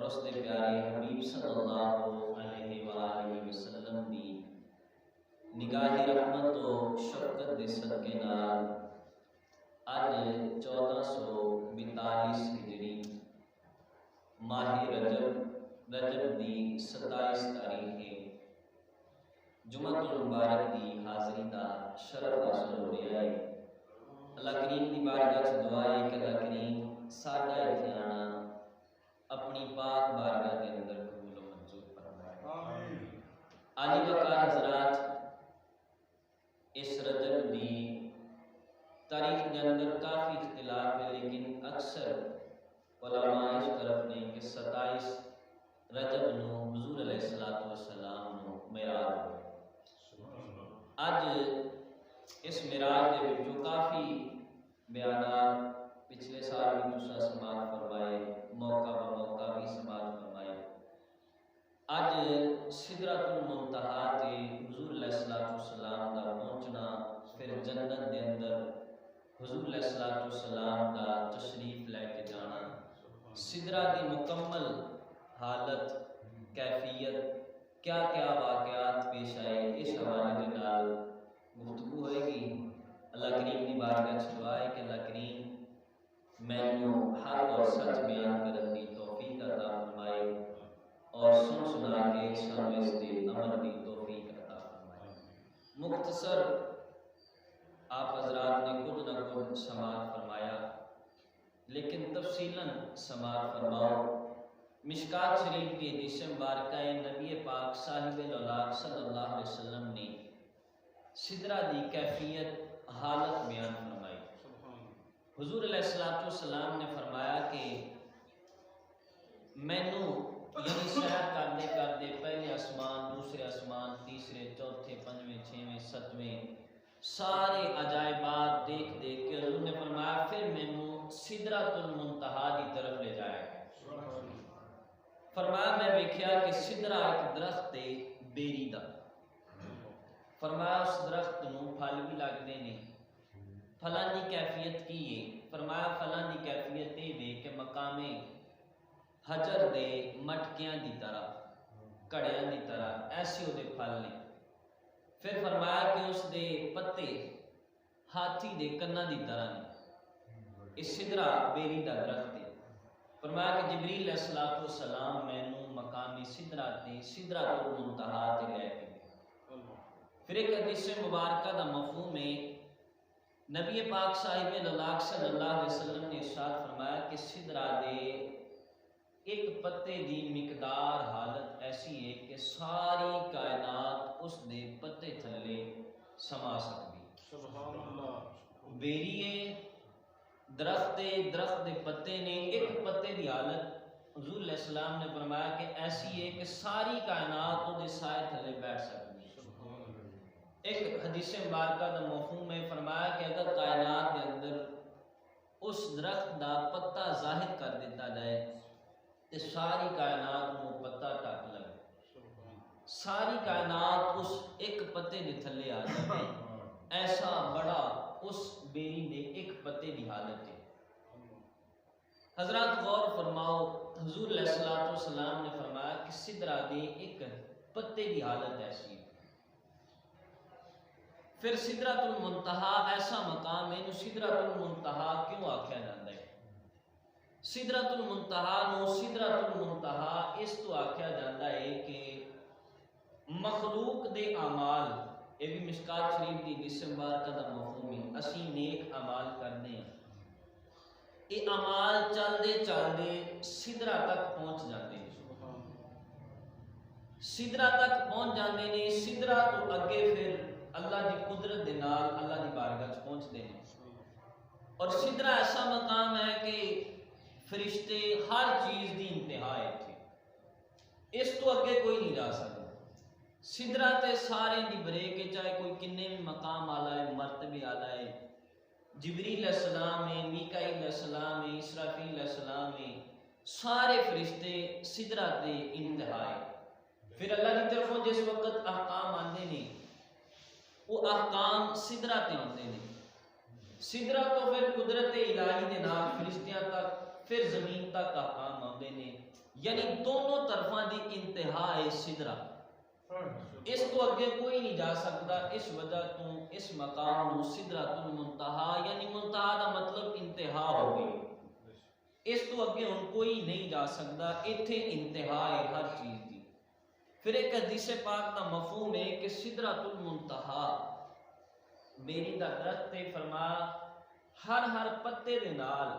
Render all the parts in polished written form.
اور اس دے پیارے حبیب صلی اللہ علیہ وآلہ وسلم دی نگاہی رحمت و شفقت دے صدقے نال اج 1442 ہجری ماہ رجب دی 27 تاریخ ہے جمعہ المبارک دی حاضری دا شرف حاصل ہو رہا ہے۔ اللہ کریم دی بارگاہ چ دعا ہے کہ اللہ کریم ساڈا اتنے آنا اپنی پاک بارگاہ کے اندر قبول و منظور فرمائے۔ عالی وقار حضرات، اس رجب دی تاریخ کے اندر کافی اختلاف ہے، لیکن اکثر علماء اس طرف نے کہ 27 رجب نو حضور علیہ السلام نو معراج ہوئے۔ اج اس معراج دے وچوں کافی بیانات پچھلے سال بھی تساں سماعت فرمائے، موقع بموقع بھی سماعت فرمائے۔ اج سدرۃ المنتہا تے حضور علیہ السلام دا پہنچنا، پھر جنت دے اندر حضور علیہ السلام دا تشریف لے کے جانا، سدرہ دی مکمل حالت، کیفیت، کیا کیا واقعات پیش آئے، اس حوالے کے نال گفتگو ہوئے گی۔ اللہ کریم دی بارگاہ چ دعا ہے کہ اللہ کریم مینوں حق اور سچ بیان کرنے دی توفیق عطا فرمائے اور سن سنا کے سانوں اس دے عمل دی توفیق عطا فرمائے۔ مختصر آپ حضرات نے کچھ نہ کچھ سماعت فرمایا، لیکن تفصیلاً سماعت فرماؤ۔ مشکات شریف کی حدیث مبارکہ نبی پاک صاحب الاولاق صلی اللہ علیہ وسلم نے سدرہ دی کیفیت، حالت بیان فرمائی۔ حضور علیہ السلام نے فرمایا کہ مینوں یعنی سیر کرتے کرتے پہلے آسمان، دوسرے آسمان، تیسرے، چوتھے، پنجویں، چھویں، ستویں سارے عجائبات دیکھ دیکھ کے حضور نے فرمایا پھر مینوں سدرۃ المنتہا دی طرف لے جائے گا۔ فرمایا میں ویکھیا کہ سدرہ ایک درخت ہے بیری دا، فرمایا اس درخت نو پھل بھی لگتے ہیں، پھلاں دی کیفیت کی ہے؟ فرمایا پھلاں دی کیفیت یہ کہ مقام حجر دے مٹکیاں دی طرح، کڑیاں دی طرح ایسے وہ پھل نے۔ پھر فرمایا کہ اس دے پتے ہاتھی دے کناں دی طرح نے۔ اس سدرہ بیری دا درخت ہے۔ فرمایا کہ جبریل علیہ السلام مینوں مقام سدرہ تے سدرۃ المنتہا تے لے کے گئے۔ پھر ایک حدیث مبارکہ دا مفہوم ہے، نبی پاک صاحب الاولاق صلی اللہ علیہ وسلم نے ارشاد فرمایا کہ سدرہ دے ایک پتے دی مقدار حالت ایسی ہے کہ ساری کائنات اس دے پتے تھلے سما سکتی۔ سبحان اللہ۔ بیریے درخت دے پتے نے، ایک پتے دی حالت حضور علیہ السلام نے فرمایا کہ ایسی ہے کہ ساری کائنات وہ دے سائے تھلے بیٹھ سکتی۔ ایک حدیث مبارکہ دا مفہوم میں فرمایا کہ اگر کائنات کے اندر اس درخت دا پتا ظاہر کر دیتا جائے تو ساری کائنات کو پتا ٹک لگے، ساری کائنات اس ایک پتے دے تھلے آ جائے، ایسا بڑا اس بیری دے ایک پتے دی حالت ہے۔ حضرات غور فرماؤ، حضور علیہ السلام نے فرمایا کہ سدرہ دے ایک پتے دی حالت ایسی ہے۔ پھر سدرۃ المنتہا ایسا مقام ہے، سدرۃ المنتہا کیوں آکھیا جاتا ہے؟ سدرۃ المنتہا نو سدرۃ المنتہا اس تو آکھیا جاتا ہے کہ مخلوق دے اعمال، یہ بھی مشکات شریف دی حدیث مبارکہ دا مفہوم ہے، اسی نیک اعمال کرنے ہیں، یہ اعمال چلدے چلدے سدرہ تک پہنچ جاتے ہیں، سدرہ تک پہنچ جاتے ہیں، سدرہ تو اگے پھر اللہ دی قدرت دے نال اللہ دی بارگاہ پہنچتے ہیں۔ اور سدرہ ایسا مقام ہے کہ فرشتے ہر چیز دی انتہا ہے تھی، اس تو اگے کوئی نہیں جا سکتا۔ سدرہ تے سارے دی بریک ہے، چاہے کوئی کنے بھی مقام آلہ ہے، مرتبے آلہ ہے، جبریل علیہ السلام ہے، میکائیل علیہ السلام ہے، اسرافیل علیہ السلام ہے، سارے فرشتے سدرہ تے انتہا ہے۔ پھر اللہ کی طرفوں جس وقت احکام آندے نے، وہ احکام سدرہ تے آندے نے، سدرہ تو پھر قدرت الہی دے نال فرشتیاں تک، پھر زمین تک احکام آندے نے، یعنی دونوں طرفاں دی انتہا ہے سدرا، اس تو اگے کوئی نہیں جا سکتا، اس وجہ تو اس مقام نو سدرۃ المنتہا یعنی منتہا دا مطلب انتہا ہو گئی، اس تو اگے ہن کوئی نہیں جا سکتا، ایتھے انتہا ہے ہر چیز دی۔ پھر ایک حدیث پاک دا مفہوم ہے کہ سدرۃ المنتہا بیری دا درخت تے فرمایا ہر پتے دے نال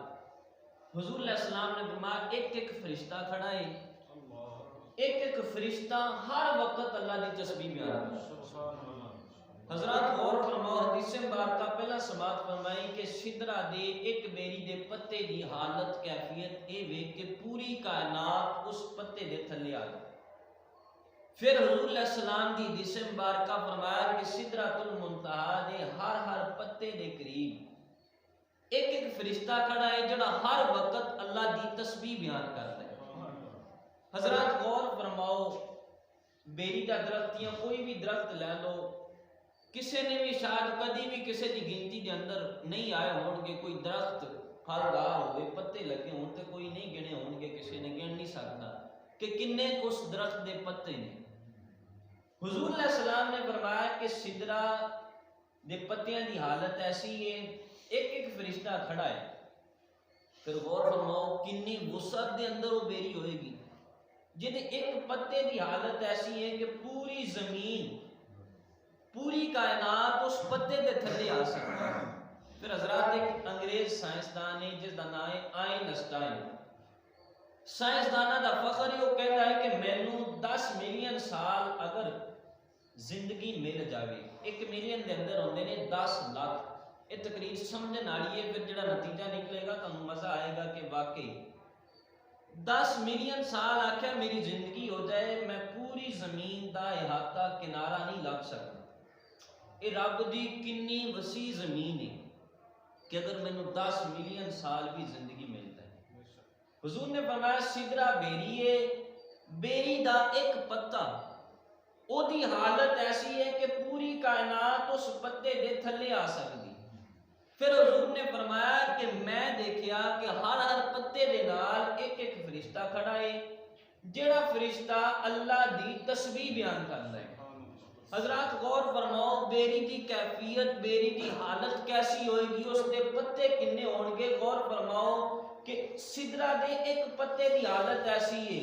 حضور علیہ السلام نے فرمایا ایک فرشتہ کھڑا ہے، ایک فرشتہ ہر وقت اللہ دی تسبیح بیان کرتا ہے۔ حضرات غور فرماؤ، حدیث مبارکہ پہلا سماعت فرمائی کہ سدرہ دے ایک بیری دے پتے دی حالت کیفیت اے وے کہ پوری کائنات اس پتے دے تھلے آ گئی۔ پھر حضور علیہ السلام دی حدیث مبارکہ فرمایا کہ سدرۃ المنتہا دے ہر پتے دے قریب ایک فرشتہ کھڑا ہے جڑا ہر وقت اللہ دی تسبیح بیان کرتا ہے۔ حضرات غور فرماؤ، بیری دا درخت یا کوئی بھی درخت لے لو، کسی نے بھی شاید کدی بھی کسی دی گنتی دے اندر نہیں آئے ہون گے، کوئی درخت پھلدار ہوئے پتے لگے ہون تے کوئی نہیں گنے ہون گے، کسی نے گن نہیں سکتا کہ کنے اس درخت دے پتے نے۔ حضور علیہ السلام نے فرمایا کہ سدرہ دے پتیاں دی حالت ایسی ہے، ایک فرشتہ کھڑا ہے۔ پھر غور فرماؤ کنی وسعت دے اندر وہ بیری ہوئے گی جن ایک پتے دی حالت ایسی ہے کہ پوری زمین پوری کائنات اس پتے دے تھلے آ سکتا ہے۔ پھر حضرات ایک انگریز سائنسدان ہے جس دا نام ہے آئنسٹائن، سائنسدانہ دا فخر یہ کہتا ہے کہ مینوں 10 ملین سال اگر زندگی مل جاوے، 1 ملین دے اندر ہوندے نے 10 لاکھ، یہ تقریر سمجھن والی ہے، پھر جڑا نتیجہ نکلے گا تمہیں مزہ آئے گا کہ واقعی 10 ملین سال آکھیا میری زندگی ہو جائے، میں پوری زمین دا احاطہ کنارہ نہیں لگ سکتا۔ یہ رب دی کنی وسیع زمین ہے کہ اگر میں 10 ملین سال بھی زندگی ملتا ہے۔ حضور نے فرمایا سدرہ بیری ہے، بیری دا ایک پتا او دی حالت ایسی ہے کہ پوری کائنات اس پتے دے تھلے آ سکتی۔ پھر حضور نے فرمایا کہ میں دیکھیا کہ ہر پتے دے نال ایک فرشتہ کھڑا ہے جڑا فرشتہ اللہ دی تسبیح بیان کرتا ہے۔ حضرات غور فرماؤ، بیری دی کیفیت، بیری دی حالت کیسی ہوئے گی، اس دے پتے کنے ہون گے۔ غور فرماؤ کہ سدرہ دے ایک پتے دی حالت ایسی ہے،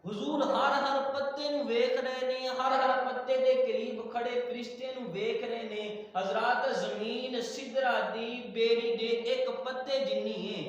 حضور ہر پتے نو ویکھ رہے نے، ہر پتے دے قریب کھڑے فرشتے نو ویکھ رہے نے۔ حضرات زمین سدرہ دی بیری دے ایک پتے جنی ہے،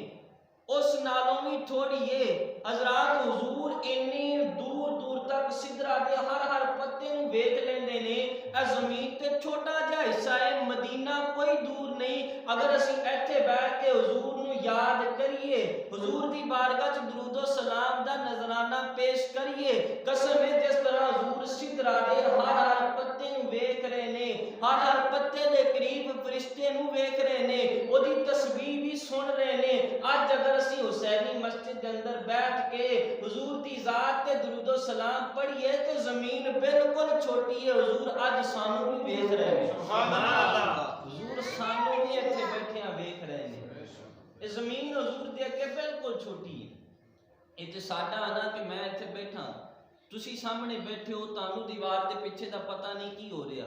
اس نالوں بھی تھوڑی ہے۔ حضرات حضور انی دور دور تک سدرہ دے ہر پتے نو ویکھ لیندے نے۔ اے زمین تے چھوٹا جا حصہ ہے، مدینہ کوئی دور نہیں، اگر اسی ایتھے بیٹھ کے حضور نو یاد کریے، حضور دی بارگاہ چ درود و سلام دا نذرانہ پیش کریے، قسم ہے جس طرح حضور سدرہ دے ہر پتے نو ویکھ رہے نے، ہر پتے دے قریب فرشتے نو ویکھ رہے نے، او دی تسبیح بھی سن رہے نے۔ اج اگر اسی حسینی مسجد دے اندر بیٹھ کے حضور دی ذات تے درود و سلام پڑھیے تے زمین بالکل چھوٹی ہے، حضور اج سانو بھی ویکھ رہے ہیں، سبحان اللہ، حضور سانو بھی ایتھے بیٹھے ویکھ رہے ہیں۔ یہ زمین حضور دے اگے بالکل چھوٹی ہے۔ یہ تے ساڈا آنا کہ میں ایتھے بیٹھا، تسی سامنے بیٹھے ہو، تانوں دیوار دے پیچھے دا پتہ نہیں کی ہو رہا،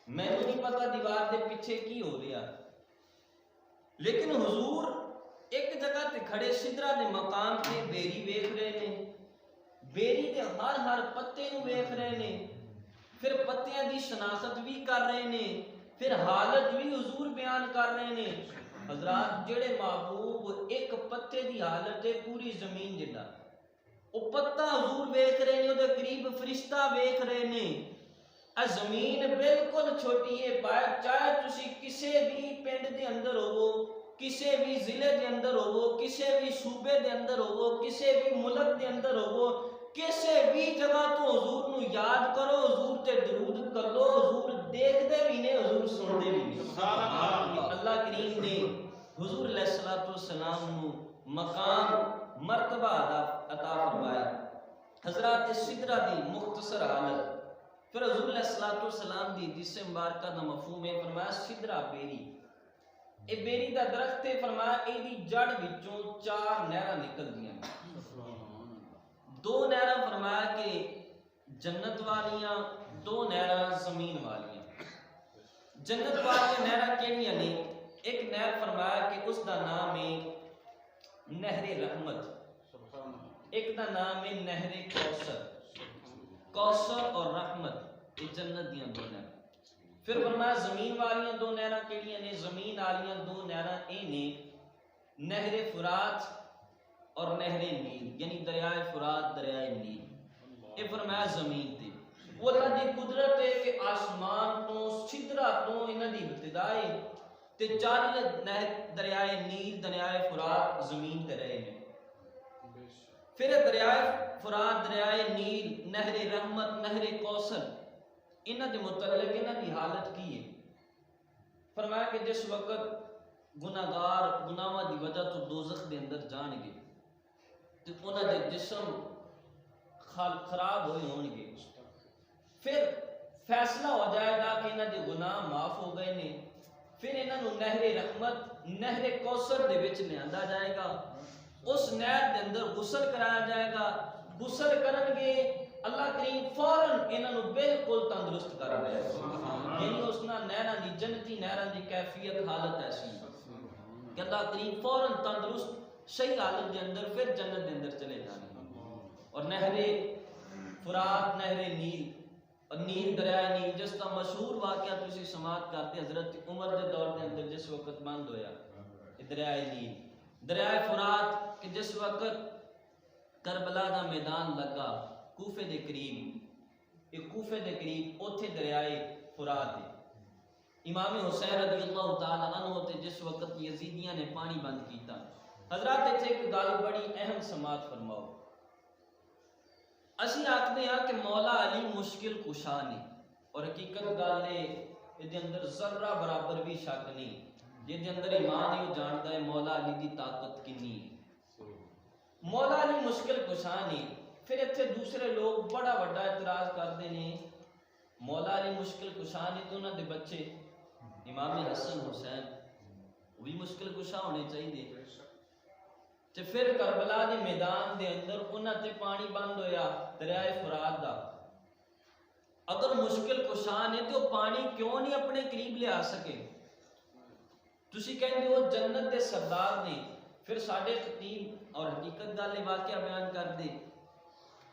مینوں نہیں پتہ دیوار دے پیچھے کی ہو رہا، لیکن حضور ایک جگہ تے کھڑے سدرہ دے مقام تے بیری ویکھ رہے نے، بیری دے ہر پتے نو ویکھ رہے نے، پھر پتیاں دی شناخت بھی کر رہے نے، پھر حالت بھی حضور بیان کر رہے نے۔ حضرات جڑے محبوب ایک پتے دی حالت ہے پوری زمین جڑا، او پتا حضور ویکھ رہے نے، او دے قریب فرشتہ ویکھ رہے نے۔ اے زمین بالکل چھوٹی ہے، چاہے تسی کسے بھی پنڈ دے اندر ہوو، کسے بھی ضلع دے اندر ہوو، کسے بھی صوبے دے اندر ہوو، کسے بھی ملک دے اندر ہوو، کسے بھی جگہ تو حضور نو یاد کرو، حضور تے درود کر لو، حضور دیکھ دے بھی نے، حضور سن دے بھی نے۔ اللہ کریم نے حضور علیہ السلام نو مقام مرتبہ عطا فرمایا۔ حضرات سدرہ دی مختصر حالت، پھر حضور علیہ السلام دی حدیث مبارکہ دا مفہوم ہے، فرمایا سدرہ بیری، اے بیری دا درخت ہے، فرمایا اے دی جڑ وچوں 4 نہراں نکل دیاں، دو نہراں فرمایا کہ جنت والیاں، دو نہراں زمین والیاں۔ جنت والیاں نہراں کیڑیاں نے؟ ایک نہر فرمایا کہ اس دا نام ہے نہر رحمت، ایک دا نام ہے نہر کوثر۔ کوثر اور رحمت یہ جنت دیاں دو نہراں۔ پھر فرمایا زمین والیاں دو نہراں کیڑیاں نے؟ زمین والیاں دو نہراں اے نے نہر فرات اور نہر نیل، یعنی دریائے فرات دریائے نیل۔ یہ فرمایا زمین تے وہ اللہ دی قدرت ہے کہ آسمان تو سدرا تو انہاں دی ابتدا ہے تے چار نہر دریائے نیل دریائے فرات زمین تے رہے ہیں۔ پھر دریائے فرات دریائے نیل نہر رحمت نہر کوثر انہاں دے متعلق انہاں دی حالت کی ہے؟ فرمایا کہ جس وقت گناہگار گناہاں دی وجہ تو دوزخ دے اندر جان گے تے انہاں دے جسم خراب ہوئے ہون گے، پھر فیصلہ ہو جائے گا کہ انہاں دے گناہ معاف ہو گئے نے، پھر انہاں نو نہر رحمت نہر کوثر دے وچ لیندا جائے گا، اس نہر دے اندر غسل کرایا جائے گا، غسل کرن گے اللہ کریم فوراً انہاں نو بالکل تندرست کر دے گا، یعنی اس نہراں دی جنتی نہراں دی کیفیت حالت ایسی کہ اللہ کریم فوراً تندرست صحیح حالت دے اندر پھر جنت دے اندر چلے جانے۔ اور نہر فرات نہر نیل اور نیل دریائے نیل جس کا مشہور واقعہ تسی سماعت کرتے حضرت عمر دے دور دے اندر جس وقت بند ہویا دریائے نیل، دریائے فرات کہ جس وقت کربلا دا میدان لگا کوفے دے قریب، ایک کوفے دے قریب اوتھے دریائے فرات ہے۔ امام حسین رضی اللہ تعالی عنہ تے جس وقت یزیدیاں نے پانی بند کیتا، حضرات اتھے ایک گل بڑی اہم سماعت فرماؤ۔ اسی آکھدے ہاں کہ مولا علی مشکل کشا نے، اور حقیقت گل ہے یہ اندر ذرہ برابر بھی شک نہیں، جے اندر ایمان ہی جانتا ہے مولا علی دی طاقت کنی ہے۔ مولا علی مشکل کشا نے، پھر اتھے دوسرے لوگ بڑا بڑا اعتراض کرتے ہیں مولا علی مشکل کشا نے تو انہاں دے بچے امام حسن حسین وہ بھی مشکل کشا ہونے چاہیے۔ تے پھر کربلا دے میدان دے اندر انہاں تے پانی بند ہویا دریائے فرات دا، اگر مشکل کشا نے تو پانی کیوں نہیں اپنے قریب لے آ سکے؟ تسی کہندے ہو جنت دے سردار نے، پھر ساڈے خطیب اور حقیقت گل واقعہ بیان کر دے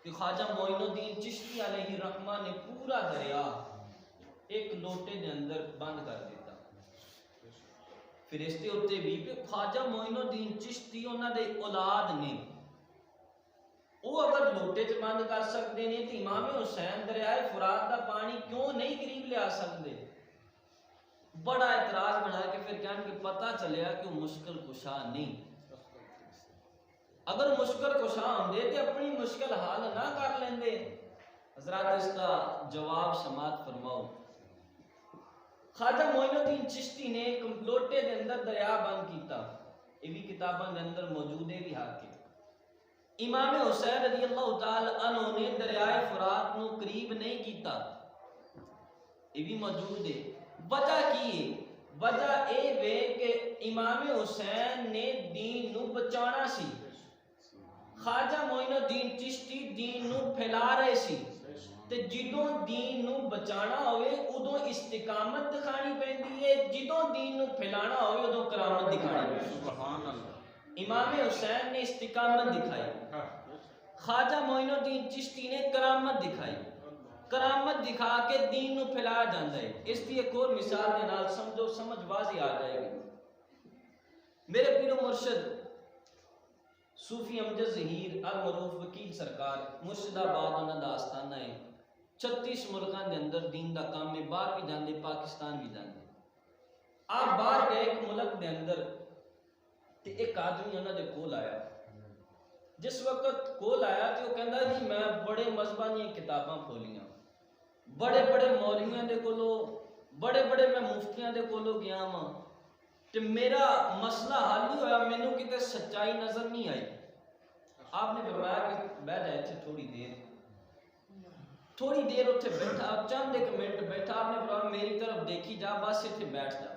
کہ خواجہ معین الدین چشتی علیہ الرحمہ نے پورا دریا ایک لوٹے دے اندر بند کر دیتا۔ پھر اس کے اتنے بھی کہ خواجہ معین الدین چشتی انہاں دے اولاد نے، وہ اگر لوٹے چ بند کر سکتے ہیں تو امام حسین دریائے فرات دا پانی کیوں نہیں قریب لے آ سکتے؟ بڑا اعتراض بنا کے پھر کہنے کہ پتہ چلیا کہ وہ مشکل کشا نہیں، اگر مشکل کشا ہوندے تو اپنی مشکل حل نہ کر لیندے۔ حضرات اس کا جواب سماعت فرماؤ۔ خواجہ معین الدین چشتی نے ایک لوٹے دے اندر دریا بند کیتا، یہ بھی کتاباں دے اندر موجود ہے بھی حق ہے۔ امام حسین رضی اللہ تعالی عنہ نے دریائے فرات نو قریب نہیں کیتا، یہ بھی موجود ہے۔ وجہ کی ہے؟ وجہ اے وے کہ امام حسین نے دین نو بچانا سی، خواجہ معین الدین چشتی دین نو پھیلا رہے سی، تے جدوں دین نو بچانا ہوئے ادوں استقامت دکھانی پیندی ہے، جدوں دین نو پھیلانا ہوئے ادوں کرامت دکھانی پیندی ہے۔ امام حسین نے استقامت دکھائی، خواجہ معین الدین چشتی نے کرامت دکھائی، کرامت دکھا کے دین نو پھیلایا جاتا ہے۔ اس کی ایک اور مثال دے نال سمجھو سمجھ واضح آ جائے گی۔ میرے پیر و مرشد صوفی امجد ظہیر المعروف وکیل سرکار مرشد آباد انہاں دا آستانہ ہے، 36 ملکاں دے اندر دین دا کام میں، باہر بھی جاندے پاکستان بھی جاندے۔ آپ باہر گئے ایک ملک دے اندر تے ایک آدمی انہاں دے کول آیا، جس وقت کول آیا تو وہ کہندا جی میں بڑے مذہباں دی کتاباں کھولیاں، بڑے بڑے مولویاں دے کولو، بڑے بڑے میں مفتیاں دے کولو گیا ہاں تے میرا مسئلہ حل نہیں ہویا، مینوں کتے سچائی نظر نہیں آئی۔ آپ نے فرمایا کہ بیٹھ جائے تھے تھوڑی دیر اتنے بیٹھا، چند ایک منٹ بیٹھا، آپ نے فرمایا میری طرف دیکھی جا، بس اتنے بیٹھ جا۔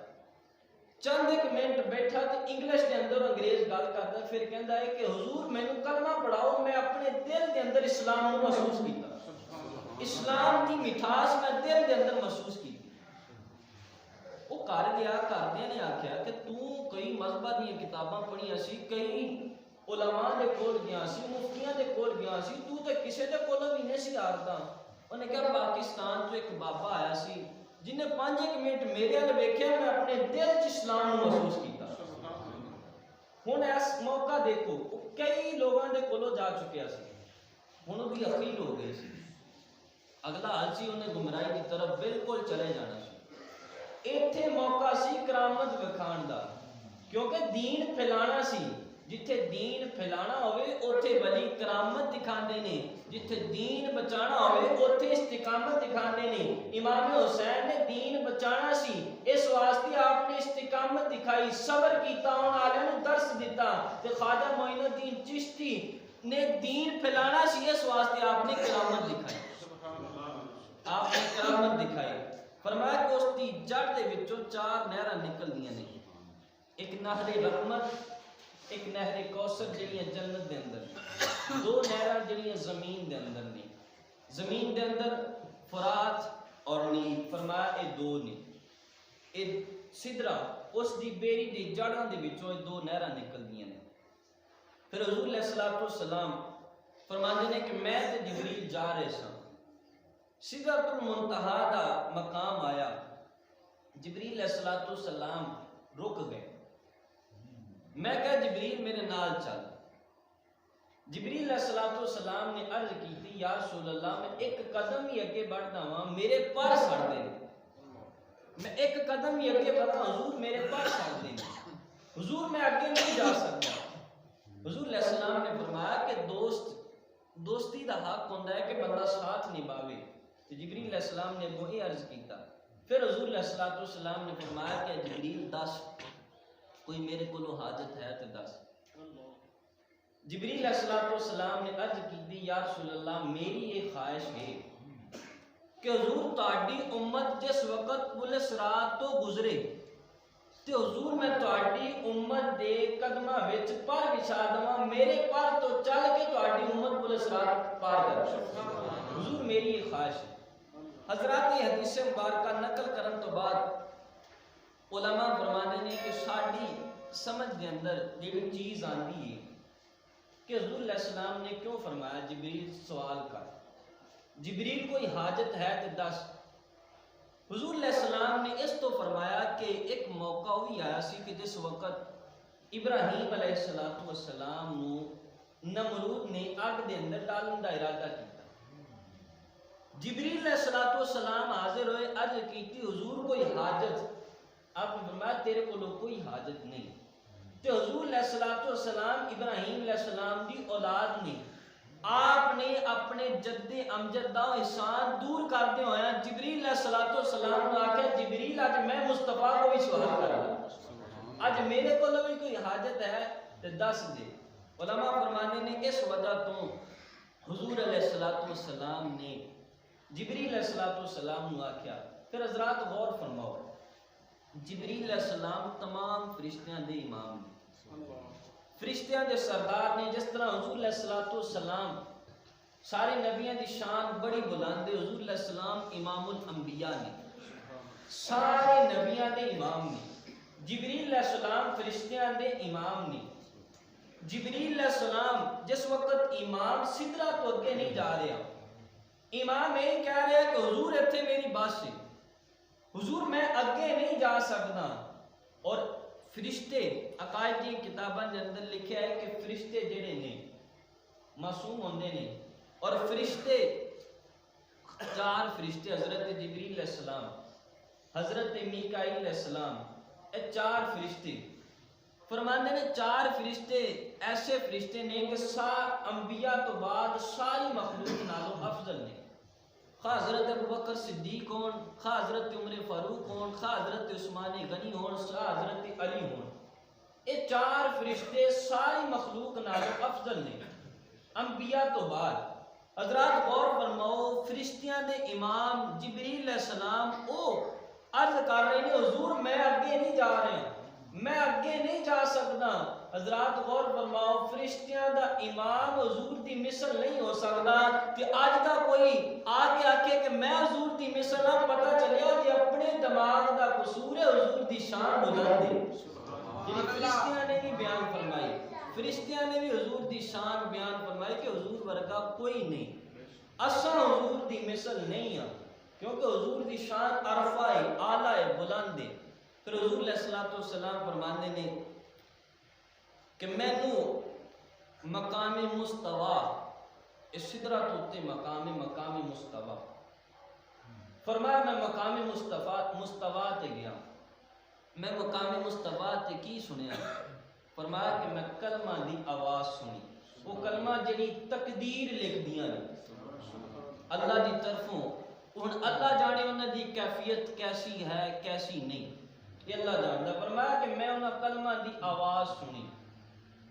چند ایک منٹ بیٹھا تو انگلش کے اندر انگریز گل کرتا، پھر کہندا ہے کہ حضور مینوں کلمہ پڑھاؤ، میں اپنے دل کے اندر اسلام کو محسوس کیتا، اسلام کی مٹھاس میں دل دے اندر محسوس کی۔ وہ کر گیا، گھردیاں نے آکھیا کہ تو کئی مذہباں دی کتاباں پڑھیاں سی، کئی علماء دے کول گیا سی، مفتیاں دے کول گیا سی، تو تے کسے دے کول بھی نہیں سی آردا۔ انہیں کہا پاکستان تو ایک بابا آیا سی جنہیں 5 منٹ میرے ال ویکھیا، میں اپنے دل چ اسلام کو محسوس کیتا۔ ہن اس موقع دیکھو، کئی لوگاں دے کولوں جا چکیا سی، ہن وہ بھی اخیر ہو گئے سی، اگلا حال سی انہیں گمراہی کی طرف بالکل چلے جانا سی۔ ایتھے موقع سی کرامت وکھان دا، کیونکہ دین پھیلانا سی، جتھے دین پھیلانا ہوئے اوتھے ولی کرامت دکھاندے نے، جتھے دین بچانا ہوئے اوتھے استقامت دکھاندے نے۔ امام حسین نے دین بچانا سی، اس واسطے آپ نے استقامت دکھائی، صبر کیتا، ان عالم نو درس دیتا۔ تے خواجہ معین الدین چشتی نے دین پھیلانا سی، اس واسطے آپ نے کرامت دکھائی، آپ نے کرامت دکھائی۔ فرمایا کہ اس دی جڑ دے وچوں 4 نہراں نکلدیاں نے، ایک نہر رحمت، ایک نہر کوثر جڑیاں جنت دے اندر، 2 نہراں جڑیاں زمین دے اندر نے، زمین دے اندر فرات اور نیل۔ فرمایا اے 2 نے، اے سدرا اس دی بیری دی جڑاں دے وچوں 2 نہراں نکلدیاں نے۔ پھر حضور علیہ الصلوۃ والسلام فرماندے نے کہ میں تے جبریل جا رہے ساں، سدرۃ المنتہا دا مقام آیا، جبریل علیہ الصلوۃ والسلام رک گئے، میں کہا جبریل میرے نال چل۔ جبریل علیہ الصلوۃ والسلام نے عرض کی یا رسول اللہ میں ایک قدم ہی اگے بڑھدا ہاں میرے پر سڑ دے، میں ایک قدم ہی اگے بڑھا حضور میرے پر سڑ دے، حضور میں آگے نہیں جا سکتا۔ حضور علیہ السلام نے فرمایا کہ دوستی دا حق ہوندا ہے کہ بندہ ساتھ نبھاوے، تو جبریل علیہ السلام نے وہی عرض کیتا۔ پھر حضور علیہ الصلوۃ والسلام نے فرمایا کہ جبریل دس کوئی میرے کو حاجت ہے تو دس۔ جبریل علیہ الصلوۃ والسلام نے عرض کی یا رسول اللہ میری یہ خواہش ہے کہ حضور تہاڈی امت جس وقت پل صراط تو گزرے تے حضور میں تہاڈی امت دے قدماں وچ پر بچھا دواں، میرے پر تو چل کے تہاڈی امت پل صراط پار کر۔ حضور میری یہ خواہش ہے۔ حضرات یہ حدیث مبارکہ نقل کرن تو بعد علماء فرماندے نے کہ ساڈی سمجھ دے اندر جڑی چیز آندی ہے کہ حضور علیہ السلام نے کیوں فرمایا جبریل سوال کر، جبریل کوئی حاجت ہے تو دس۔ حضور علیہ السلام نے اس تو فرمایا کہ ایک موقع ہوئی آیا سی کہ جس وقت ابراہیم علیہ السلام نو نمرود نے اگ دے اندر ڈالن دا ارادہ کیتا۔ جبریل علیہ السلام حاضر ہوئے، عرض کیتی حضور کوئی حاجت؟ آپ نے فرمایا تیرے کو کوئی حاجت نہیں۔ تو حضور علیہ السلام ابراہیم علیہ السلام دی اولاد نے، آپ نے اپنے جد امجد دا احسان دور کرتے ہوئے جبریل علیہ السلام نے آکھا جبریل اج میں مصطفیٰ کو بھی سوال کر رہا، اج میرے کو بھی کوئی حاجت ہے تو دس دے۔ علماء فرمانے نے اس وجہ تو حضور علیہ السلام نے جبریل علیہ السلام نے آکھیا۔ پھر حضرات غور فرماؤ، جبریل علیہ السلام تمام فرشتیاں دے امام نے، فرشتیاں دے سردار نے، جس طرح حضور علیہ السلام سارے نبیاں دی شان بڑی بلند ہے، حضور علیہ السلام امام الانبیاء نے، سارے نبیاں دے امام نے، جبریل علیہ السلام فرشتیاں دے امام نے۔ جبریل علیہ السلام جس وقت امام سدرہ تو اگے نہیں جا رہا، امام یہ کہہ رہا ہے کہ حضور اتھے میری بس ہے، حضور میں اگے نہیں جا سکتا۔ اور فرشتے عقائد کی کتاباں کے اندر لکھا ہے کہ فرشتے جڑے نے معصوم ہوندے نے، اور فرشتے 4 فرشتے حضرت جبریل علیہ السلام، حضرت میکائیل علیہ السلام، یہ 4 فرشتے فرماندے نے 4 فرشتے ایسے فرشتے نے کہ انبیاء تو بعد ساری مخلوق نالوں افضل نے، خواہ حضرت ابوبکر صدیق ہون، خواہ حضرت عمر فاروق ہون، خواہ حضرت عثمان غنی ہون، خواہ حضرت علی ہون، یہ 4 فرشتے ساری مخلوق نالوں افضل نے انبیاء تو بعد۔ حضرات غور فرماؤ، فرشتیاں دے امام جبریل علیہ السلام او عرض کر رہے ہیں حضور میں اگے نہیں جا رہے، میں اگے نہیں جا سکتا، حضرات غور فرماؤ فرشتیاں دا امام حضور دی مثل نہیں ہو سکتا کہ آج دا کوئی آگے آکے کہ میں حضور دی مثل نہ پتہ چلیا کہ اپنے دماغ دا قصور ہے حضور دی شان بلند ہے یعنی فرشتیاں نے بھی بیان فرمائی فرشتیاں نے بھی حضور دی شان بیان فرمائی کہ حضور ورگا کوئی نہیں اساں حضور دی مثل نہیں ہیں کیونکہ حضور دی شان عرفہ ہے اعلیٰ ہے بلند ہے پھر حضور علیہ السلام فرمانے نے کہ میں نو مقام مستوی اس سدرۃ تے مقام مستوی فرمایا میں مقام مستوی تے گیا میں مقام مستوی تے کی سنیا فرمایا کہ میں کلمہ دی آواز سنی وہ کلمہ جڑی تقدیر لکھ دیاں نے اللہ دی طرفوں ہن اللہ جانے انہاں دی کیفیت کیسی ہے کیسی نہیں یہ اللہ جاندا فرمایا کہ میں انہاں کلمہ دی آواز سنی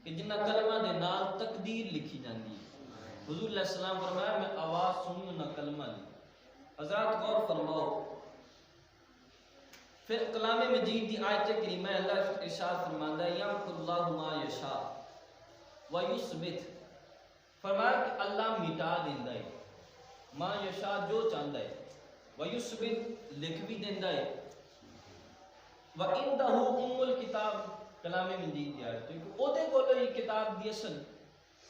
کہ جنہ کلمہ دے نال تقدیر لکھی جاندی ہے حضور علیہ السلام فرمایا میں آواز سنی انہاں کلمہ دی حضرات غور فرماؤ پھر کلام مجید دی آیت کریمہ اللہ ارشاد فرماندا ہے یمحو اللہ ما یشاء ویثبت فرمایا کہ اللہ مٹا دیندا ہے ما یشاء جو چاہندا ہے ویثبت لکھ بھی دیندا ہے وَإِنْدَهُ أُمُّ الْكِتَابِ کلام مجید دی آیت تو او دے کولو ہی کتاب دی اصل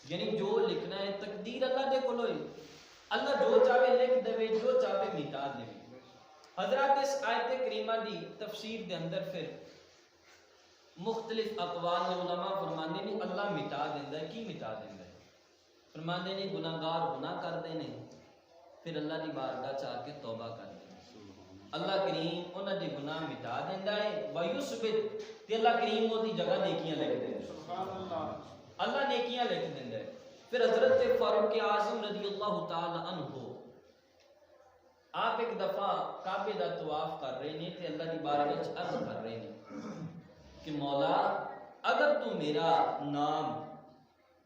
یعنی جو لکھنا ہے تقدیر اللہ دے کولو ہی اللہ جو چاہے لکھ دے جو چاہے مٹا دے حضرات اس آیت کریمہ دی تفسیر دے اندر پھر مختلف اقوال نے علماء فرماندے نے اللہ مٹا دیندا ہے کی مٹا دیندا ہے فرماندے نے گناہگار گناہ کر دے نے پھر اللہ دی بارگاہ چاہ کے توبہ کر دے اللہ کریم انہاں دے گناہ مٹا دیندا ہے ویثبت تے اللہ کریم وہ دی جگہ نیکیاں لکھ دیندا ہے سبحان اللہ اللہ نیکیاں لکھ دیندا ہے پھر حضرت فاروق اعظم رضی اللہ تعالی عنہ آپ ایک دفعہ کعبے دا طواف کر رہے ہیں تے اللہ دی بارگاہ وچ عرض کر رہے ہیں کہ مولا اگر تو میرا نام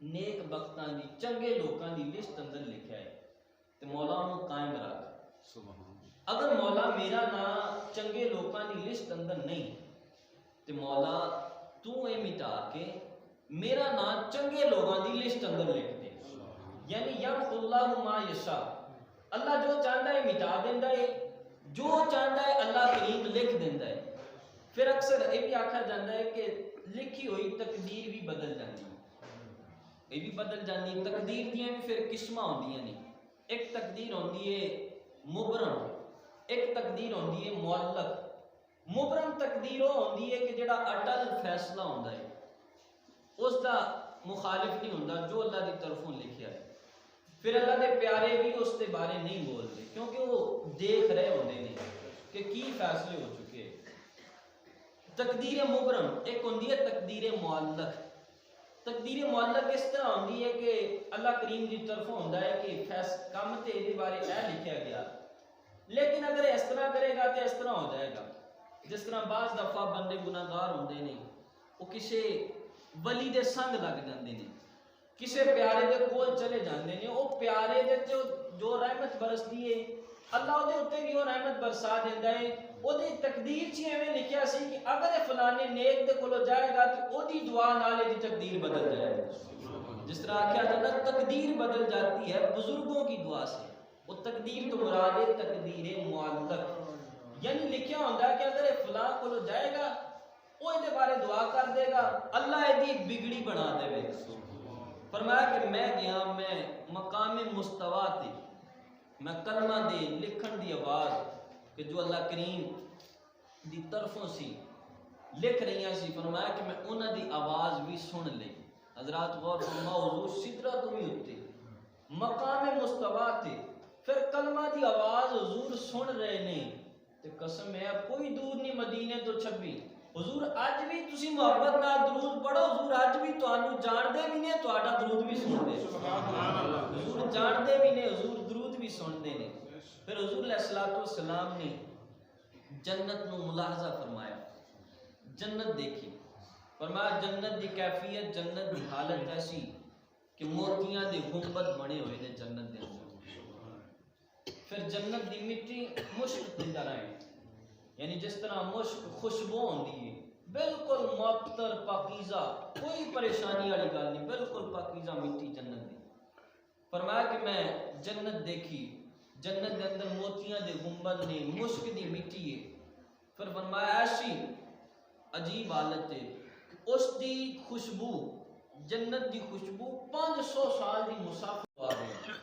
نیک بختاں دی چنگے لوکاں دی لسٹ اندر لکھیا ہے تے مولا انہوں قائم رکھ سبحان اگر مولا میرا نام چنگے لوکاں دی لسٹ اندر نہیں تے مولا تو اے مٹا کے میرا نام چنگے لوگاں دی لسٹ اندر لکھ دے یعنی یمحو اللہ ما یشاء اللہ جو چاہتا ہے مٹا دیندا ہے جو چاہتا ہے اللہ کریم لکھ دیندا ہے پھر اکثر یہ بھی آکھا جاتا ہے کہ لکھی ہوئی تقدیر بھی بدل جاتی ہے یہ بھی بدل جاتی ہے تقدیر دیاں بھی پھر قسماں ہوندیاں نے ایک تقدیر ہوندی ہے مبرم ایک تقدیر ہوندی ہے معلق مبرم تقدیر وہ ہوندی ہے کہ جڑا اٹل فیصلہ ہوندا ہے اس دا مخالف نہیں ہوندا جو اللہ دی طرفوں لکھیا ہے پھر اللہ دے پیارے بھی اس دے بارے نہیں بولتے کیونکہ وہ دیکھ رہے ہوندے نے کہ کی فیصلے ہو چکے تقدیر مبرم ایک ہوندی ہے تقدیر معلق تقدیر معلق اس طرح ہوندی ہے کہ اللہ کریم دی طرفوں ہوندا ہے کہ کم تے دے بارے اے لکھیا گیا لیکن اگر اس طرح کرے گا تو اس طرح ہو جائے گا جس طرح بعض دفعہ بندے گناہگار ہوندے نے وہ کسے ولی دے سنگ لگ جاندے نے کسے پیارے دے کول چلے جاندے نے وہ پیارے دے جو رحمت برسدی ہے اللہ دے اوتے بھی وہ رحمت برسا دیندا ہے او دی تقدیر چ ایویں لکھیا سی کہ اگر فلانے نیک دے کولو جائے گا تو او دی دعا نال دی تقدیر بدل جائے گا جس طرح آکھیا جاتا ہے تقدیر بدل جاتی ہے بزرگوں کی دعا سے وہ تقدیر تو مراد ہے تقدیر معلق یعنی لکھیا ہوندا ہے کہ اگر فلاں کولو جائے گا وہ دے بارے دعا کر دے گا اللہ دی بگڑی بنا دے گا فرمایا کہ میں گیا میں مقام مستوی تے میں کلمہ دے لکھن دی آواز کہ جو اللہ کریم دی طرفوں سی لکھ رہی ہیں سی فرمایا کہ میں انہاں دی آواز بھی سن لی حضرات غور فرماؤ حضور سدرۃ بھی ہوتے مقام مستوی تے پھر کلمہ دی آواز حضور سن رہے نے تے قسم ہے کوئی دور نہیں مدینے تو 26 حضور اج بھی تسی محبت نال درود پڑھو حضور اج بھی تانوں جان دے بھی نے تہاڈا درود بھی سن دے سبحان اللہ حضور جان دے بھی نے حضور درود بھی سن دے نے پھر حضور علیہ الصلوۃ والسلام نے جنت نو ملاحظہ فرمایا جنت دیکھی فرمایا جنت دی کیفیت جنت دی حالت ایسی کہ موتیاں دے گنبد بنے ہوئے نے جنت دے اندر پھر جنت دی مٹی مشک دی طرح ہے یعنی جس طرح مشک خوشبو ہوندی ہے بالکل معطر پاکیزہ، کوئی پریشانی والی گل نہیں، بالکل پاکیزہ مٹی جنت دی۔ فرمایا کہ میں جنت دیکھی، جنت دے اندر موتیاں دے گنبد نے، مشک دی مٹی ہے۔ پھر فرمایا ایسی عجیب حالت ہے کہ اس دی خوشبو، جنت دی خوشبو 500 سال دی مسافت آ رہی،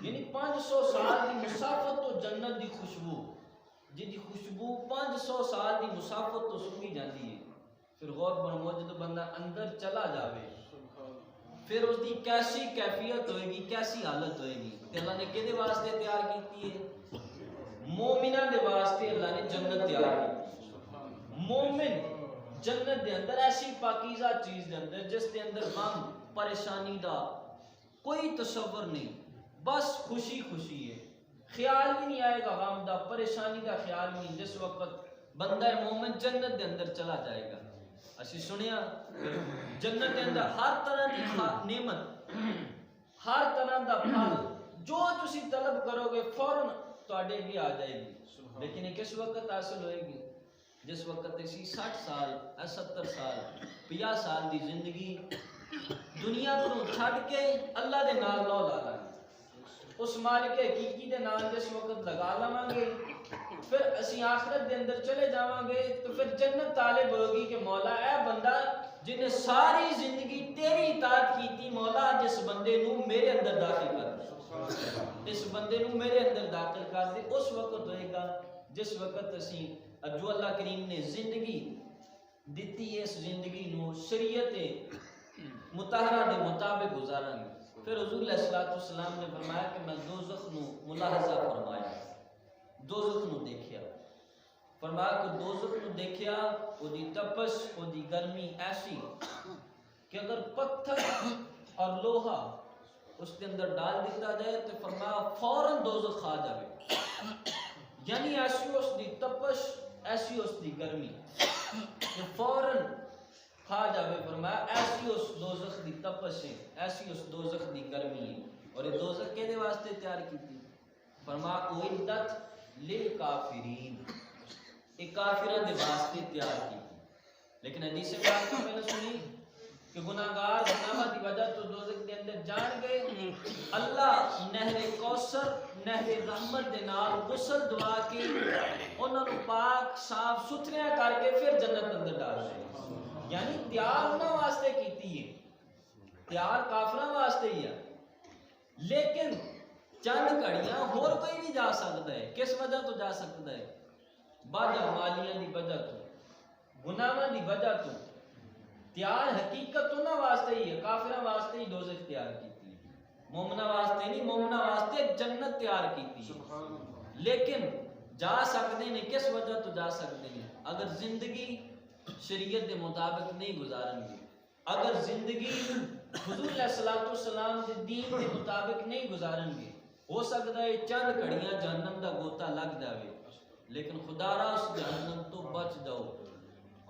یعنی 500 سال دی مسافت تو جنت دی خوشبو، جی دی خوشبو 500 سال دی مسافت تو سنگی جاندی ہے۔ پھر غور فرماؤ جب بندہ اندر چلا جاوے پھر اس دی کیسی کیفیت ہوئے گی، کیسی حالت ہوئے گی۔ کہ اللہ نے کدے واسطے تیار کیتی ہے؟ مومنہ دے واسطے اللہ نے جنت تیار کی۔ مومن جنت دے اندر ایسی پاکیزہ چیز دے اندر جس دے اندر غم پریشانی دا کوئی تصور نہیں، بس خوشی خوشی ہے، خیال بھی نہیں آئے گا غم دا، پریشانی دا خیال نہیں۔ جس وقت بندہ مومن جنت دے اندر چلا جائے گا، اسی سنیا جنت دے اندر ہر طرح دی نعمت، ہر طرح دا پھل جو تسی طلب کرو گے فوراً تواڈے بھی آ جائے گی۔ لیکن یہ کس وقت حاصل ہوئے گی؟ جس وقت اسی 60 سال 70 سال 50 سال دی زندگی دنیا کو چھڈ کے اللہ دے نال لو لا لیں، اس مالک حقیقی دے نال جس وقت لگا لواں گے، پھر اسی آخرت دے اندر چلے جاواں گے تو پھر جنت طالب ہوگی کہ مولا اے بندہ جنہیں ساری زندگی تیری اطاعت کیتی، مولا جس بندے نو میرے اندر داخل کر دے، اس بندے نو میرے اندر داخل کر دے۔ اس وقت ہوئے گا جس وقت اسی جو اللہ کریم نے زندگی دیتی ہے، اس زندگی نو شریعت مطہرہ دے مطابق گزاراں گے۔ پھر حضور علیہ السلام نے فرمایا کہ میں دوزخ نو ملاحظہ فرمایا، دوزخ نو دیکھیا، فرمایا کہ دوزخ نو دیکھیا، وہ دی تپش، وہ دی گرمی ایسی کہ اگر پتھر اور لوہا اس کے اندر ڈال دیتا جائے تو فرمایا فوراً دوزخ آ جائے، یعنی ایسی اس دی تپش، ایسی اس دی گرمی کہ فوراً کھا جاوے۔ فرمایا ایسی اس دوزخ دی تپش ہے، ایسی اس دوزخ دی گرمی ہے۔ اور یہ دوزخ کہدے واسطے تیار کی تھی؟ فرمایا اعدت للکافرین، ایک کافرہ دے واسطے تیار کی تھی۔ لیکن حدیث پاک میں نے سنی کہ گناہگار گناہ دی وجہ تو دوزخ دے اندر جان گئے، اللہ نہر کوثر، نہر رحمت دے نال غسل دعا کے انہاں نوں پاک صاف ستھرا کر کے پھر جنت اندر ڈال دے۔ یعنی تیار انہاں واسطے کیتی ہے، تیار کافراں واسطے ہی ہے، لیکن چند گھڑیاں اور کوئی بھی جا سکتا ہے۔ کس وجہ تو جا سکتا ہے؟ بعد مالیاں دی وجہ تو، گناہاں دی وجہ تو۔ تیار حقیقت انہاں واسطے ہی ہے، کافراں واسطے ہی دوزخ تیار کیتی ہے، مومناں واسطے نہیں، مومناں واسطے جنت تیار کیتی ہے۔ لیکن جا سکتے ہیں، کس وجہ تو جا سکتے ہیں؟ اگر زندگی شریعت کے مطابق نہیں گزارن گے، اگر زندگی حضور علیہ السلام کے دین کے مطابق نہیں گزارن گے، ہو سکتا ہے چند گھڑیاں جہنم دا گوتا لگ جاوے، لیکن خدا را اس جہنم تو بچ جاؤ۔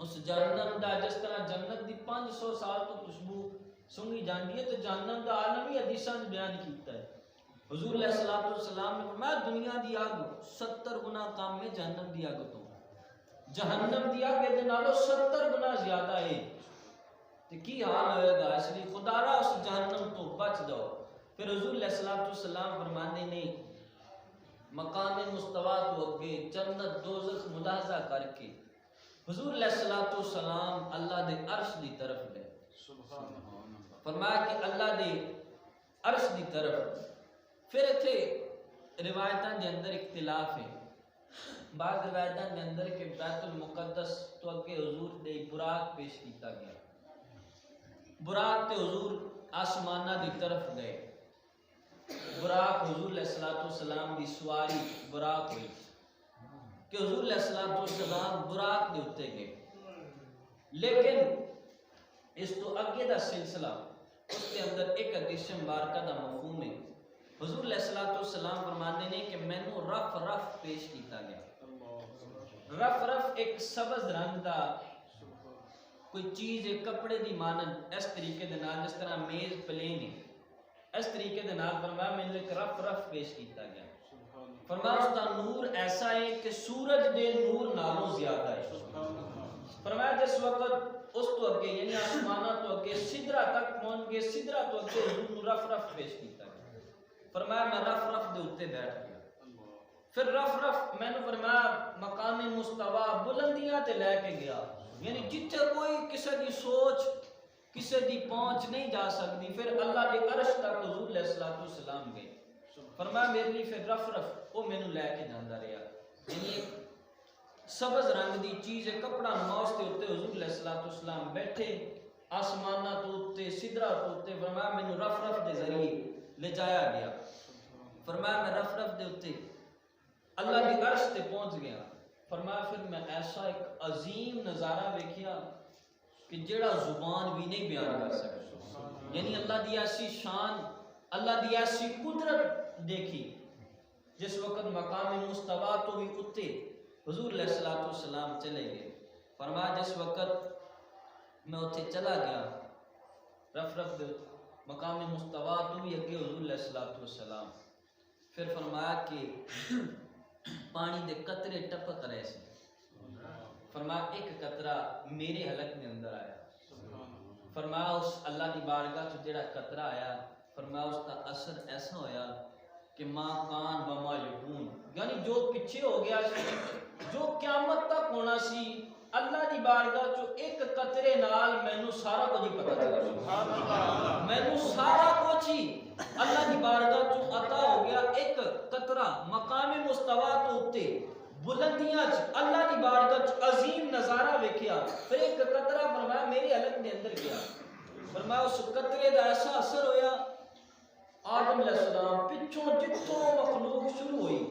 اس جہنم دا جس طرح جنت دی 500 سال تو خوشبو سنگی جاندی ہے، تو جہنم دا عالم ہی حدیثاں بیان کیتا ہے۔ حضور علیہ السلام نے فرمایا دنیا دی آگ 70 گنا کم ہے جہنم دی آگ تو، جہنم دی آگ دے نالوں 70 گنا زیادہ ہے، تو کی حال ہوئے گا؟ اس لیے خدا را اس جہنم تو بچ جاؤ۔ پھر حضور علیہ السلام فرمانے نے مقام مستوی تو اگے جنت دوزخ ملاحظہ کر کے حضور علیہ السلام اللہ دے عرش دی طرف گئے، فرمایا کہ اللہ دے عرش دی طرف۔ پھر اتھے روایتاں دے اندر اختلاف ہے، بعض روایتاں دے اندر کہ بیت المقدس تو اگے حضور دے براق پیش کیتا گیا، براق تے حضور آسمانہ دی طرف گئے، براق حضور علیہ السلام دی سواری براق ہوئی کہ حضور علیہ السلام براق دے اتے گئے۔ لیکن اس تو اگے دا سلسلہ اس کے اندر ایک حدیث مبارکہ دا مفہوم ہے۔ حضور علیہ السلام فرمانے نے کہ میں نو رف رف پیش کیتا گیا، رف رف ایک سبز رنگ دا کوئی چیز ایک کپڑے دی مانند، اس طریقے دے نال جس طرح میز پلین ہے، اس طریقے دے نال فرمایا میں نے ایک رف رف پیش کیتا گیا۔ فرمایا اس دا نور ایسا ہے کہ سورج دے نور نالوں زیادہ ہے، فرمایا جس وقت اس تو اگے یعنی آسمانہ تو اگے سدرہ تک پہنچ گئے، سدرہ تو اگے حضور نو رف رف پیش کیتا گیا۔ فرمایا میں رف رف دے اتے بیٹھ گیا، پھر رف رف میں نے فرمایا مقام مستوی بلندیاں تے لے کے گیا، یعنی جتھے کوئی کسی دی سوچ کسی دی پہنچ نہیں جا سکتی، پھر اللہ کے عرش تک حضور علیہ الصلوۃ والسلام گئے۔ فرمایا میرے لیے پھر رف رف وہ مینوں لے کے جاندا رہا، یعنی ایک سبز رنگ دی چیز ہے کپڑا نماز تے اتے حضور علیہ الصلوۃ والسلام بیٹھے آسمانہ تو اتے سدرہ تو اتے، فرمایا مینوں رف رف دے ذریعے لے جایا گیا۔ فرمایا میں رف رف دے اتے اللہ دی عرش تے پہنچ گیا۔ فرمایا پھر میں ایسا ایک عظیم نظارہ ویکھیا کہ جیڑا زبان بھی نہیں بیان کر سکتا، یعنی اللہ دی ایسی شان، اللہ دی ایسی قدرت دیکھی۔ جس وقت مقام مستوی تو بھی اتے حضور علیہ الصلوۃ والسلام چلے گئے۔ فرمایا جس وقت میں اتھے چلا گیا رف رف دے مقام مستوی تو بھی اگے حضور علیہ الصلوۃ والسلام، پھر فرمایا کہ پانی دے قطرے ٹپک رہے سے، فرمایا ایک قطرہ میرے حلق میں اندر آیا۔ فرمایا اس اللہ دی بارگاہ تو جڑا قطرہ آیا، فرمایا اس کا اثر ایسا ہویا کہ ماں کان وما یکون، یعنی جو پیچھے ہو گیا سی، جو قیامت تک ہونا سی، اللہ دی بارگاہ چو ایک قطرے نال مینوں سارا کچھ ہی پتہ چلا، مینوں سارا کچھ ہی اللہ دی بارگاہ چو عطا ہو گیا۔ ایک قطرہ مقام مستوی تو اتے بلندیاں چ اللہ دی بارگاہ چ عظیم نظارہ ویکھیا، پھر ایک قطرہ فرمایا میرے حلق دے اندر گیا۔ فرمایا اس قطرے دا ایسا اثر ہویا، آدم علیہ السلام پچھوں جتوں مخلوق شروع ہوئی،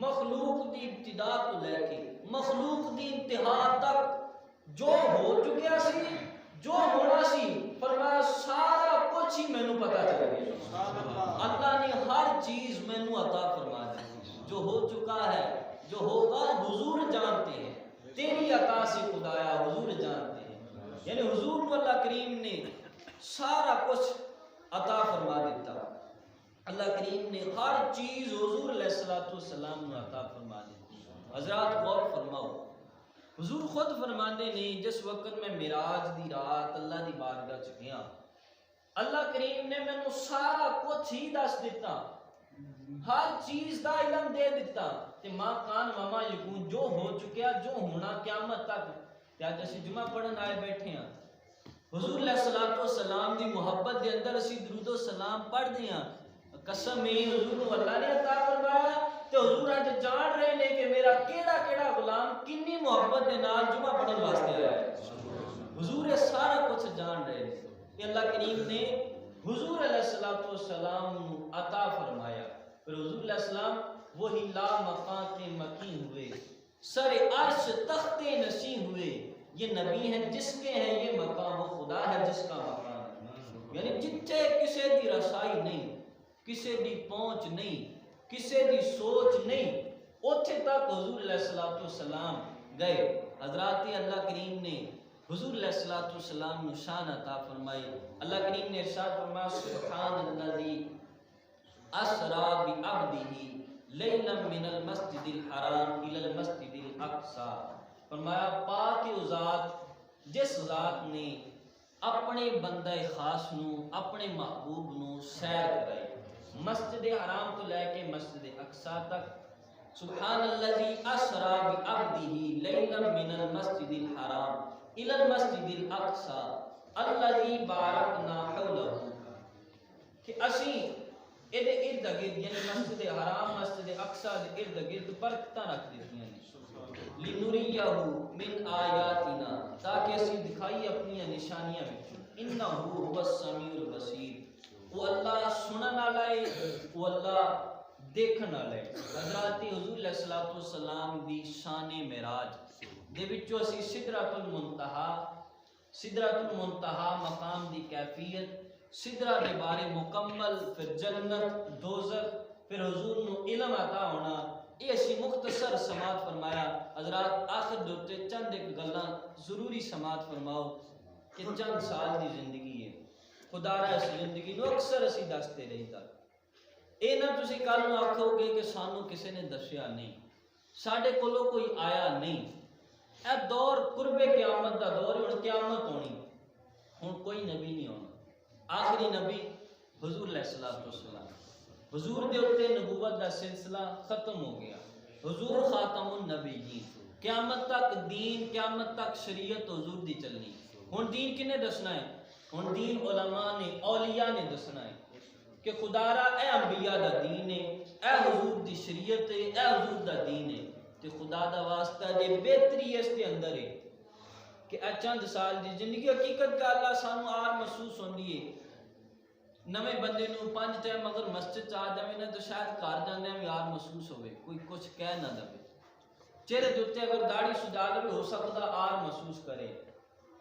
مخلوق دی ابتدا تو لے کے مخلوق دی انتہا تک جو ہو چکیا سی، جو ہونا سی، فرمایا سارا کچھ ہی مینوں پتہ چل گیا۔ اللہ نے ہر چیز مینوں عطا فرما دی، جو ہو چکا ہے جو ہوگا حضور جانتے ہیں، تیری عطا سے خدایا حضور جانتے ہیں، یعنی حضور کو اللہ کریم نے سارا کچھ عطا فرما دیتا۔ اللہ کریم نے ہر چیز حضور علیہ الصلوۃ والسلام نے عطا فرما دی۔ حضرات غور فرماؤ، حضور خود فرماندے نے جس وقت میں معراج دی رات اللہ دی بارگاہ چ گیا، اللہ کریم نے مینوں سارا کچھ ہی دس دیتا، ہر چیز دا علم دے دیتا، تے ماں کان وما یکون، جو ہو چکیا جو ہونا قیامت تک۔ تے اج اسی جمعہ پڑھن آئے بیٹھے ہیں، حضور علیہ الصلوۃ والسلام دی محبت دے اندر اسی درود و سلام پڑھدے ہیں، قسم ہے حضور کو اللہ نے عطا فرمایا، تے حضور اج جان رہے نے کہ میرا کیڑا کیڑا غلام کنی محبت دے نال جمعہ پڑھن واسطے آیا ہے۔ حضور یہ سارا کچھ جان رہے ہیں کہ اللہ کریم نے حضور علیہ الصلوۃ والسلام نو عطا فرمایا۔ پھر حضور علیہ السلام وہی لا مقام کے مکین ہوئے، سر عرش تخت نشین ہوئے، یہ نبی ہیں جس کے ہیں یہ مقام، وہ خدا ہے جس کا مقام ہے، یعنی جتھے کسی دی رسائی نہیں، کسی دی پہنچ نہیں، کسی دی سوچ نہیں، اوتھے تک حضور علیہ الصلوۃ والسلام گئے۔ حضرات اللہ کریم نے حضور علیہ الصلوۃ والسلام نو شان عطا فرمائی۔ اللہ کریم نے ارشاد فرمایا سبحان الذی اسرا بعبدہ لیلا من المسجد الحرام الی المسجد الاقصی، فرمایا پاک وہ ذات جس ذات نے اپنے بندہ خاص نو اپنے محبوب نو سیر کرائی مسجد حرام تو لے کے مسجد اقصی تک۔ سبحان الذی اسرا بعبدہ لیلا من المسجد الحرام الی المسجد الاقصی الذی بارکنا حولہ، کہ اسی ادھے ارد گرد یعنی مسجد حرام مسجد اقصی دے ارد گرد برکتاں رکھ دیتی ہیں لنریہ من آیاتنا، تاکہ اسی دکھائی اپنی نشانیاں وچوں، انہ هو السمیع البصیر، وہ اللہ سنن والا ہے، وہ اللہ دیکھن والا ہے۔ حضرات حضور علیہ الصلوۃ والسلام دی شان معراج دے وچوں اسی سدرۃ المنتہا مقام دی کیفیت، سدرہ دے بارے مکمل، پھر جنت دوزخ، پھر حضور نو علم عطا ہونا، یہ اسی مختصر سماعت فرمایا۔ حضرات آخر دوتے چند ایک گلاں ضروری سماعت فرماؤ کہ چند سال دی زندگی ہے، خدا را اس زندگی نو اکثر اسی دستے رہی تا، اے نہ تسی کل نو آکھو گے کہ سانو کسی نے دسیا نہیں، ساڈے کولو کوئی آیا نہیں، اے دور قرب قیامت دا دور ہے، قیامت ہونی، ہن کوئی نبی نہیں ہونا، آخری نبی حضور علیہ السلام، حضور دے اوتے نبوت دا سلسلہ ختم ہو گیا، حضور خاتم النبیین، قیامت تک دین، قیامت تک شریعت حضور دی چلنی۔ ہن دین کنے دسنا ہے؟ ہن دین علماء نے، اولیاء نے دسنا ہے کہ خدا را اے انبیاء دا دین ہے، اے حضور دی شریعت ہے، اے حضور دا دین ہے، تے خدا دا واسطہ جے بہتری اس دے اندر ہے کہ اے چند سال دی زندگی حقیقت کا اللہ سانو آر محسوس ہوندی ہے۔ نویں بندے نو 5 ٹائم اگر مسجد چاہ جاوے نا تو شاید گھر جاندے میں آر محسوس ہوئے، کوئی کچھ کہہ نہ دے، چہرے دوتے اگر داڑھی سجا لے ہو سکتا آر محسوس کرے۔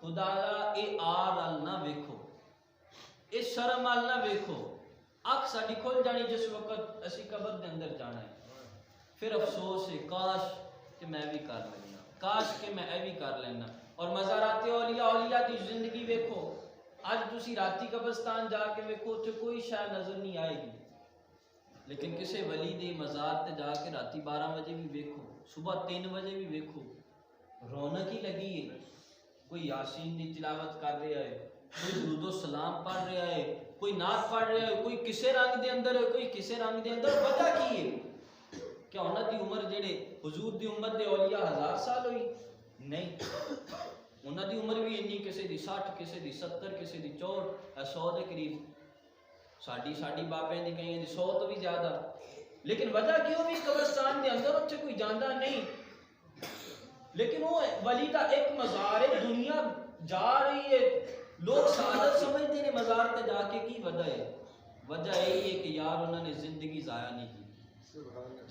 خدا را اے آر ال نہ ویکھو، اے شرم ال نہ ویکھو، اکھ ساڈی کھل جانی جس وقت اسی قبر دے اندر جانا ہے۔ پھر افسوس ہے کاش کہ میں بھی کر لینا، کاش کہ میں اے بھی کر لینا۔ اور مزارات اولیاء، اولیاء دی زندگی ویکھو، اج تسی راتی قبرستان جا کے ویکھو تے کوئی شے نظر نہیں آئے گی، لیکن کسے ولی دے مزار تے جا کے راتی 12 بجے بھی ویکھو، صبح 3 بجے بھی ویکھو، رونق ہی لگی ہے۔ کوئی یاسین دی تلاوت کر رہا ہے، کوئی درود و سلام پڑھ رہا ہے، کوئی نعت پڑھ رہا ہے، کوئی کسے رنگ دے اندر ہے، کوئی کسے رنگ دے اندر۔ وجہ کی ہے؟ کیا انہاں دی عمر جڑے حضور دی امت دے اولیاء 1000 سال ہوئی؟ نہیں، انہاں دی عمر بھی انی، کسے دی 60، کسے دی 70، کسے دی 64، 100 دے قریب، ساڈی بابے دی کہیں دی 100 تو بھی زیادہ۔ لیکن وجہ کیوں بھی قبرستان دے اندر اتھے کوئی جاندا نہیں، لیکن وہ ولی دا ایک مزار ہے، دنیا جا رہی ہے، لوگ سعادت سمجھتے ہیں مزار تے جا کے، کی وجہ ہے؟ وجہ یہی ہے کہ یار انہوں نے زندگی ضائع نہیں کی،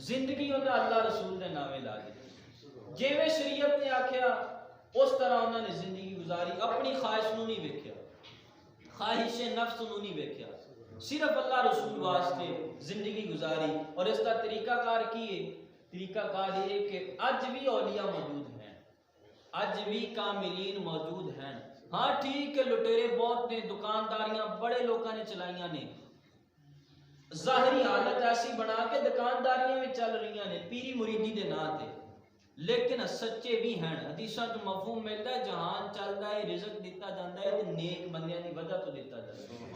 زندگی انہوں نے اللہ رسول دے نامے لا دی، جیویں شریعت نے آکھیا اس طرح انہوں نے زندگی گزاری، اپنی خواہش نو نہیں ویکھیا، خواہش نفس نو نہیں ویکھیا، صرف اللہ رسول واسطے زندگی گزاری۔ اور اس کا طریقہ کار کی ہے؟ طریقہ کار یہ کہ اج بھی اولیاء موجود ہیں، اج بھی کاملین موجود ہیں۔ ہاں ٹھیک ہے، لٹیرے بہت نے، دکانداریاں بڑے لوگوں نے چلائیاں نے، ظاہری حالت ایسی بنا کے دکانداریاں بھی چل رہی ہیں پیری مریدی دے نا تے، لیکن سچے بھی ہیں۔ حدیثاں جو مفہوم ملتا ہے جہان چلتا ہے، رزق دیتا جاتا ہے تو نیک بندیاں دی وجہ تو دیتا جاتا ہے۔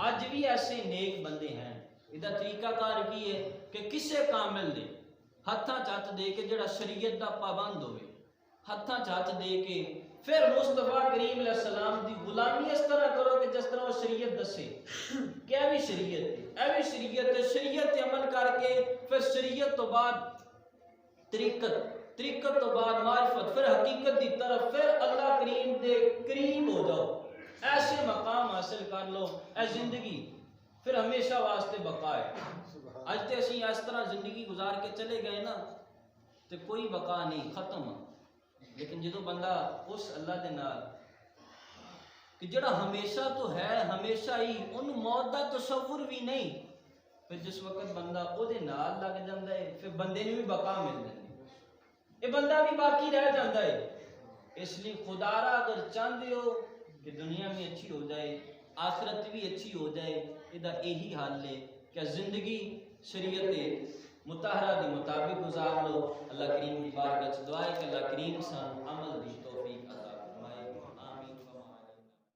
اج بھی ایسے نیک بندے ہیں۔ یہ طریقہ کار کی ہے کہ کسے کامل دے ہتھاں چت دے کے جڑا شریعت دا پابند ہوئے، ہتھاں چت دے کے پھر مصطفیٰ کریم علیہ السلام دی غلامی اس طرح کرو کہ جس طرح وہ شریعت دسے کہ اے بھی شریعت ہے، اے بھی شریعت ہے، شریعت تے عمل کر کے پھر شریعت تو بعد طریقت تو بعد معرفت، پھر حقیقت دی طرف، پھر اللہ کریم دے قریب ہو جاؤ، ایسے مقام حاصل کر لو، اے زندگی پھر ہمیشہ واسطے بقا ہے۔ اج تے اسی اس طرح زندگی گزار کے چلے گئے نا تے کوئی بقا نہیں، ختم۔ لیکن جدو بندہ اس اللہ دے نال کہ جڑا ہمیشہ تو ہے، ہمیشہ ہی، ان موت دا تصور بھی نہیں، پھر جس وقت بندہ او دے نال لگ جاندا ہے پھر بندے نے بھی بقا مل جاندی، یہ بندہ بھی باقی رہ جاندا ہے۔ اس لیے خدا را اگر چاہتے ہو کہ دنیا میں اچھی ہو جائے، آخرت بھی اچھی ہو جائے، یہ یہی حال ہے کہ زندگی شریعت مطہرہ کے مطابق گزار لو۔ اللہ کریم کی بارگاہ وچ دعا ہے کہ اللہ کریم سان عمل دی توفیق